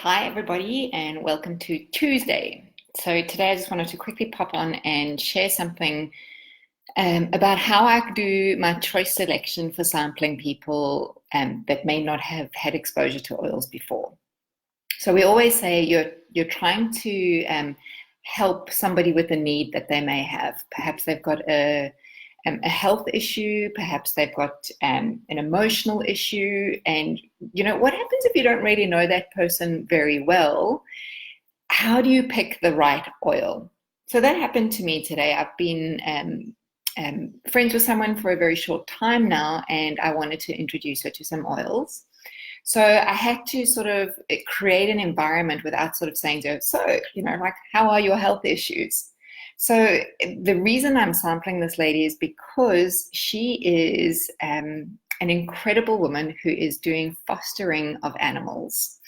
Hi, everybody, and welcome to Tuesday. So, today I just wanted to quickly pop on and share something about how I do my choice selection for sampling people that may not have had exposure to oils before. So, we always say you're trying to help somebody with a need that they may have. Perhaps they've got a health issue, perhaps they've got an emotional issue. And, what happens if you don't really know that person very well? How do you pick the right oil? So that happened to me today. I've been friends with someone for a very short time now, and I wanted to introduce her to some oils. So I had to sort of create an environment without sort of saying to her, like, how are your health issues? So the reason I'm sampling this lady is because she is an incredible woman who is doing fostering of animals.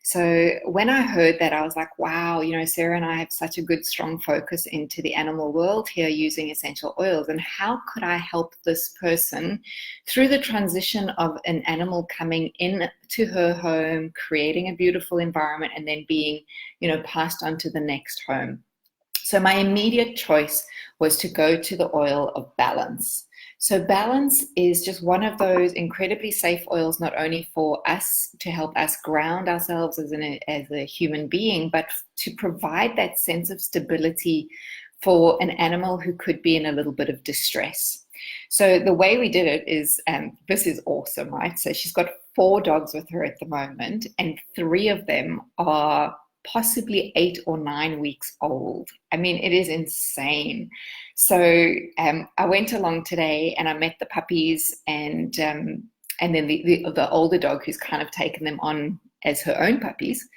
So when I heard that, I was like, wow, Sarah and I have such a good, strong focus into the animal world here using essential oils. And how could I help this person through the transition of an animal coming in to her home, creating a beautiful environment, and then being, passed on to the next home? So my immediate choice was to go to the oil of Balance. So Balance is just one of those incredibly safe oils, not only for us to help us ground ourselves as a human being, but to provide that sense of stability for an animal who could be in a little bit of distress. So the way we did it is, this is awesome, right? So she's got 4 dogs with her at the moment, and 3 of them are possibly 8 or 9 weeks old. I mean, it is insane. So I went along today and I met the puppies and then the older dog who's kind of taken them on as her own puppies.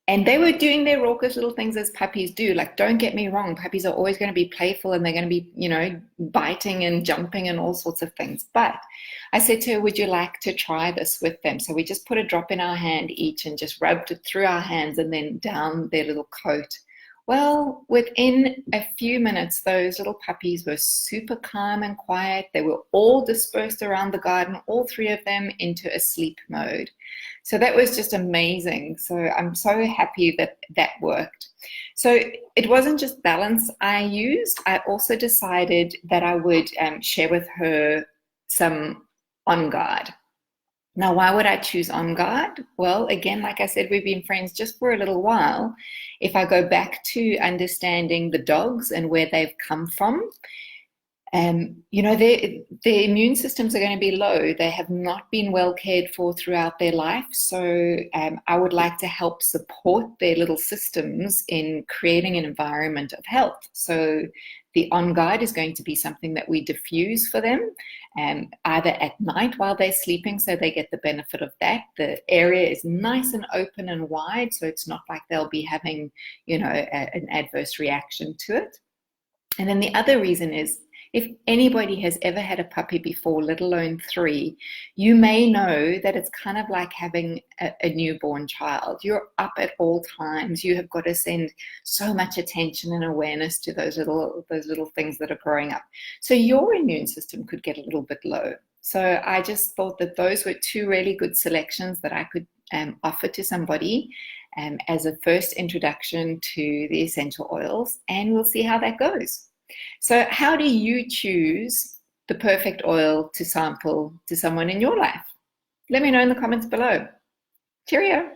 And they were doing their raucous little things as puppies do. Like, don't get me wrong, puppies are always going to be playful and they're going to be, biting and jumping and all sorts of things. But I said to her, would you like to try this with them? So we just put a drop in our hand each and just rubbed it through our hands and then down their little coat. Well, within a few minutes, those little puppies were super calm and quiet. They were all dispersed around the garden, all 3 of them into a sleep mode. So that was just amazing. So I'm so happy that that worked. So it wasn't just Balance I used. I also decided that I would share with her some On Guard. Now, why would I choose On Guard? Well, again, like I said, we've been friends just for a little while. If I go back to understanding the dogs and where they've come from, their immune systems are going to be low. They have not been well cared for throughout their life. So I would like to help support their little systems in creating an environment of health. So the On Guard is going to be something that we diffuse for them, either at night while they're sleeping, so they get the benefit of that. The area is nice and open and wide, so it's not like they'll be having, an adverse reaction to it. And then the other reason is, if anybody has ever had a puppy before, let alone 3, you may know that it's kind of like having a newborn child. You're up at all times. You have got to send so much attention and awareness to those little things that are growing up. So your immune system could get a little bit low. So I just thought that those were 2 really good selections that I could offer to somebody as a first introduction to the essential oils, and we'll see how that goes. So how do you choose the perfect oil to sample to someone in your life? Let me know in the comments below. Cheerio.